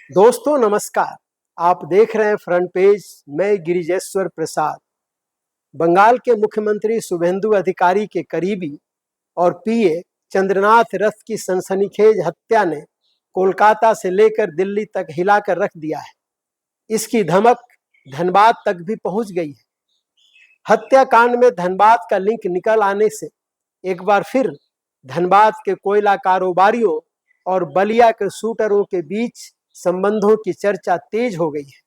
दोस्तों नमस्कार। आप देख रहे हैं फ्रंट पेज। मैं गिरिजेश्वर प्रसाद। बंगाल के मुख्यमंत्री शुभेंदु अधिकारी के करीबी और पीए चंद्रनाथ रथ की सनसनीखेज हत्या ने कोलकाता से लेकर दिल्ली तक हिलाकर रख दिया है। इसकी धमक धनबाद तक भी पहुंच गई है। हत्याकांड में धनबाद का लिंक निकल आने से एक बार फिर धनबाद के कोयला कारोबारियों और बलिया के शूटरों के बीच संबंधों की चर्चा तेज हो गई है।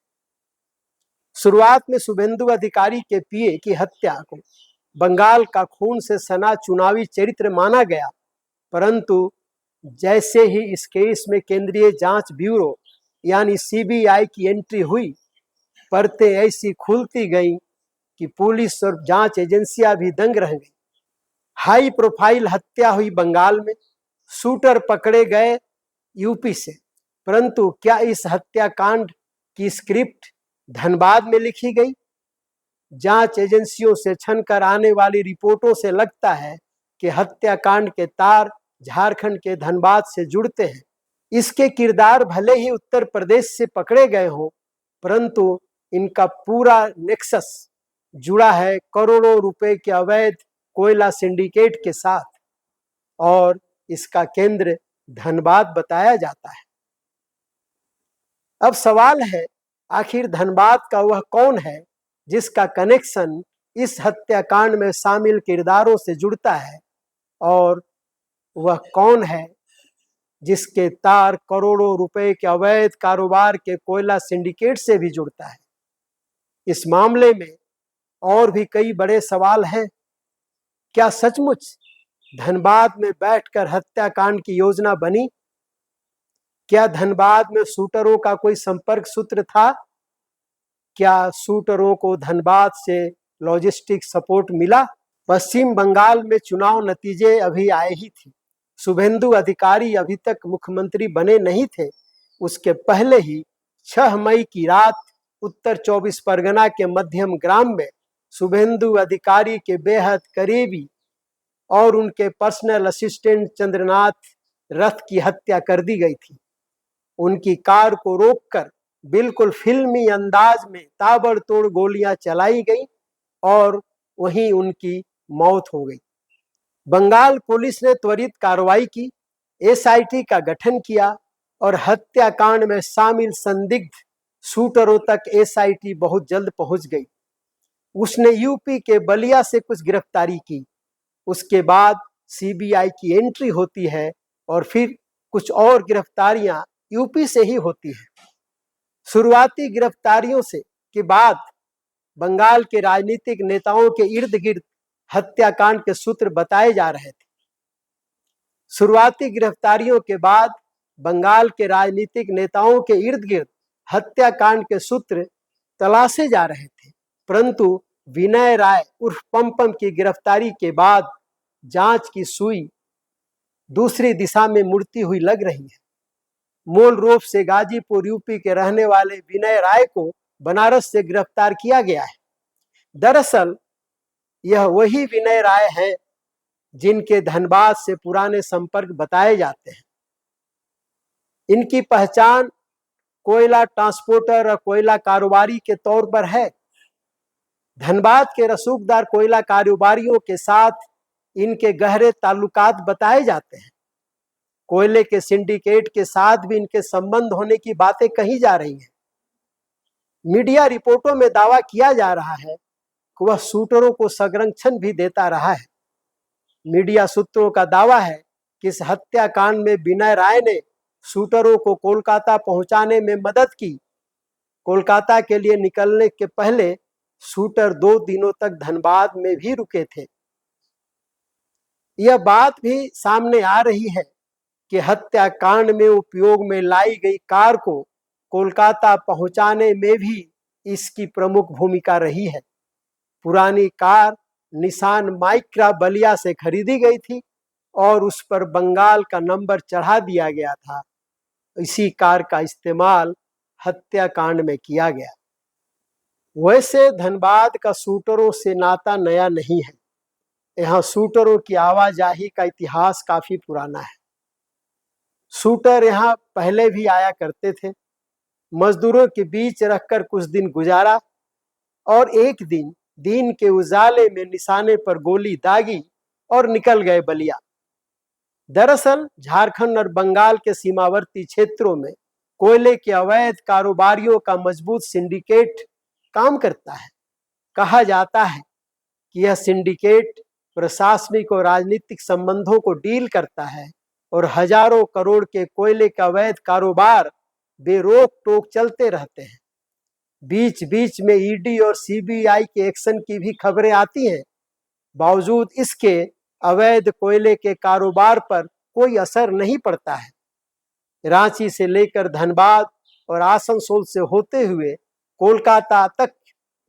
शुरुआत में शुभेंदु अधिकारी के पीए की हत्या को बंगाल का खून से सना चुनावी चरित्र माना गया, परंतु जैसे ही इस केस में केंद्रीय जांच ब्यूरो यानी सीबीआई की एंट्री हुई, परतें ऐसी खुलती गईं कि पुलिस और जांच एजेंसियां भी दंग रह गई। हाई प्रोफाइल हत्या हुई बंगाल में, शूटर पकड़े गए यूपी से, परंतु क्या इस हत्याकांड की स्क्रिप्ट धनबाद में लिखी गई? जांच एजेंसियों से छनकर आने वाली रिपोर्टों से लगता है कि हत्याकांड के तार झारखंड के धनबाद से जुड़ते हैं। इसके किरदार भले ही उत्तर प्रदेश से पकड़े गए हों, परंतु इनका पूरा नेक्सस जुड़ा है करोड़ों रुपए के अवैध कोयला सिंडिकेट के साथ और इसका केंद्र धनबाद बताया जाता है। अब सवाल है, आखिर धनबाद का वह कौन है जिसका कनेक्शन इस हत्याकांड में शामिल किरदारों से जुड़ता है, और वह कौन है जिसके तार करोड़ों रुपए के अवैध कारोबार के कोयला सिंडिकेट से भी जुड़ता है। इस मामले में और भी कई बड़े सवाल हैं। क्या सचमुच धनबाद में बैठकर हत्याकांड की योजना बनी? क्या धनबाद में शूटरों का कोई संपर्क सूत्र था? क्या शूटरों को धनबाद से लॉजिस्टिक सपोर्ट मिला? पश्चिम बंगाल में चुनाव नतीजे अभी आए ही थे। शुभेंदु अधिकारी अभी तक मुख्यमंत्री बने नहीं थे। उसके पहले ही 6 मई की रात उत्तर 24 परगना के मध्यम ग्राम में शुभेंदु अधिकारी के बेहद करीबी और उनके पर्सनल असिस्टेंट चंद्रनाथ रथ की हत्या कर दी गई थी। उनकी कार को रोककर बिल्कुल फिल्मी अंदाज में ताबड़तोड़ गोलियां चलाई गई और वहीं उनकी मौत हो गई। बंगाल पुलिस ने त्वरित कार्रवाई की, एसआईटी का गठन किया और हत्याकांड में शामिल संदिग्ध शूटरों तक एसआईटी बहुत जल्द पहुंच गई। उसने यूपी के बलिया से कुछ गिरफ्तारी की। उसके बाद सीबीआई की एंट्री होती है और फिर कुछ और गिरफ्तारियां यूपी से ही होती है। शुरुआती गिरफ्तारियों से के बाद बंगाल के राजनीतिक नेताओं के इर्द गिर्द हत्याकांड के सूत्र बताए जा रहे थे। शुरुआती गिरफ्तारियों के बाद बंगाल के राजनीतिक नेताओं के इर्द गिर्द हत्याकांड के सूत्र तलाशे जा रहे थे, परंतु विनय राय उर्फ पम की गिरफ्तारी के बाद जांच की सुई दूसरी दिशा में मुड़ती हुई लग रही है। मूल रूप से गाजीपुर यूपी के रहने वाले विनय राय को बनारस से गिरफ्तार किया गया है। दरअसल यह वही विनय राय है जिनके धनबाद से पुराने संपर्क बताए जाते हैं। इनकी पहचान कोयला ट्रांसपोर्टर और कोयला कारोबारी के तौर पर है। धनबाद के रसूखदार कोयला कारोबारियों के साथ इनके गहरे ताल्लुकात बताए जाते हैं। कोयले के सिंडिकेट के साथ भी इनके संबंध होने की बातें कही जा रही हैं। मीडिया रिपोर्टों में दावा किया जा रहा है कि वह शूटरों को संरक्षण भी देता रहा है। मीडिया सूत्रों का दावा है कि इस हत्याकांड में विनय राय ने शूटरों को कोलकाता पहुंचाने में मदद की। कोलकाता के लिए निकलने के पहले शूटर 2 दिनों तक धनबाद में भी रुके थे। यह बात भी सामने आ रही है कि हत्याकांड में उपयोग में लाई गई कार को कोलकाता पहुंचाने में भी इसकी प्रमुख भूमिका रही है। पुरानी कार निसान माइक्रा बलिया से खरीदी गई थी और उस पर बंगाल का नंबर चढ़ा दिया गया था। इसी कार का इस्तेमाल हत्याकांड में किया गया। वैसे धनबाद का शूटरों से नाता नया नहीं है। यहाँ शूटरों की आवाजाही का इतिहास काफी पुराना है। शूटर यहाँ पहले भी आया करते थे। मजदूरों के बीच रखकर कुछ दिन गुजारा और एक दिन के उजाले में निशाने पर गोली दागी और निकल गए बलिया। दरअसल झारखंड और बंगाल के सीमावर्ती क्षेत्रों में कोयले के अवैध कारोबारियों का मजबूत सिंडिकेट काम करता है। कहा जाता है कि यह सिंडिकेट प्रशासनिक और राजनीतिक संबंधों को डील करता है और हजारों करोड़ के कोयले का अवैध कारोबार बेरोक टोक चलते रहते हैं। बीच बीच में ईडी और सीबीआई के एक्शन की भी खबरें आती हैं। बावजूद इसके अवैध कोयले के कारोबार पर कोई असर नहीं पड़ता है। रांची से लेकर धनबाद और आसनसोल से होते हुए कोलकाता तक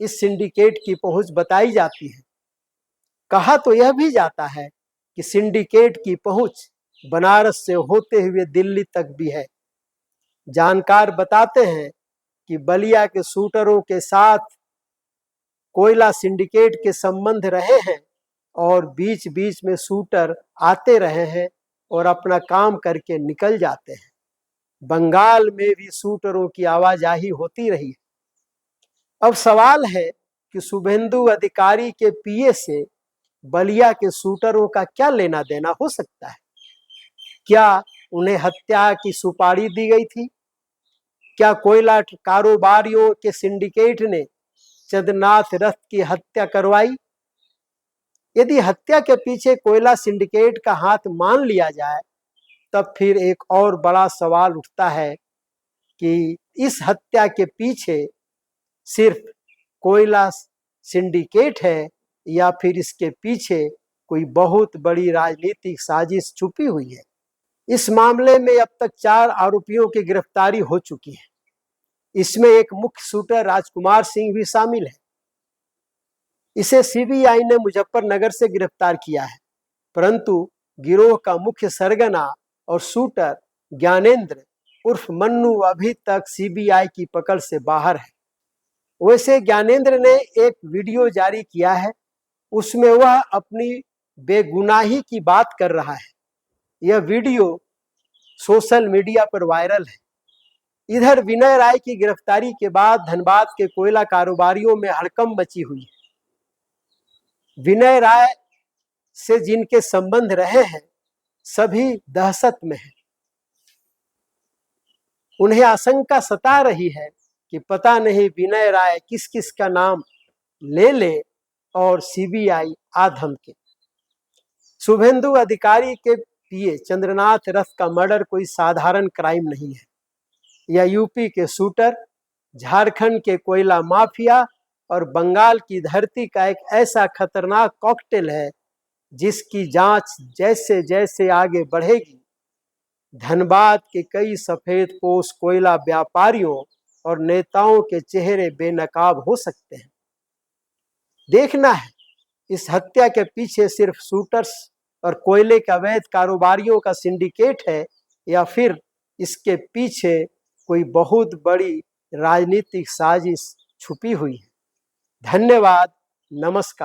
इस सिंडिकेट की पहुंच बताई जाती है। कहा तो यह भी जाता है कि सिंडिकेट की पहुंच बनारस से होते हुए दिल्ली तक भी है। जानकार बताते हैं कि बलिया के शूटरों के साथ कोयला सिंडिकेट के संबंध रहे हैं और बीच बीच में शूटर आते रहे हैं और अपना काम करके निकल जाते हैं। बंगाल में भी शूटरों की आवाजाही होती रही है। अब सवाल है कि शुभेंदु अधिकारी के पीए से बलिया के शूटरों का क्या लेना देना हो सकता है? क्या उन्हें हत्या की सुपारी दी गई थी? क्या कोयला कारोबारियों के सिंडिकेट ने चंद्रनाथ रथ की हत्या करवाई? यदि हत्या के पीछे कोयला सिंडिकेट का हाथ मान लिया जाए, तब फिर एक और बड़ा सवाल उठता है कि इस हत्या के पीछे सिर्फ कोयला सिंडिकेट है या फिर इसके पीछे कोई बहुत बड़ी राजनीतिक साजिश छुपी हुई है। इस मामले में अब तक 4 आरोपियों की गिरफ्तारी हो चुकी है। इसमें एक मुख्य शूटर राजकुमार सिंह भी शामिल है। इसे सीबीआई ने मुजफ्फरनगर से गिरफ्तार किया है, परंतु गिरोह का मुख्य सरगना और शूटर ज्ञानेंद्र उर्फ मन्नू अभी तक सीबीआई की पकड़ से बाहर है। वैसे ज्ञानेंद्र ने एक वीडियो जारी किया है, उसमें वह अपनी बेगुनाही की बात कर रहा है। यह वीडियो सोशल मीडिया पर वायरल है। इधर विनय राय की गिरफ्तारी के बाद धनबाद के कोयला कारोबारियों में हड़कंप मची हुई है। विनय राय से जिनके संबंध रहे हैं सभी दहशत में हैं। उन्हें आशंका सता रही है कि पता नहीं विनय राय किस किस का नाम ले ले और सीबीआई आ धमके। शुभेंदु अधिकारी के पीए चंद्रनाथ रथ का मर्डर कोई साधारण क्राइम नहीं है। यह यूपी के शूटर, झारखंड के कोयला माफिया और बंगाल की धरती का एक ऐसा खतरनाक कॉकटेल है जिसकी जांच जैसे जैसे आगे बढ़ेगी, धनबाद के कई सफेदपोश कोयला व्यापारियों और नेताओं के चेहरे बेनकाब हो सकते हैं। देखना है इस हत्या के पीछे सिर्फ शूटर्स और कोयले के अवैध कारोबारियों का सिंडिकेट है या फिर इसके पीछे कोई बहुत बड़ी राजनीतिक साजिश छुपी हुई है। धन्यवाद, नमस्कार।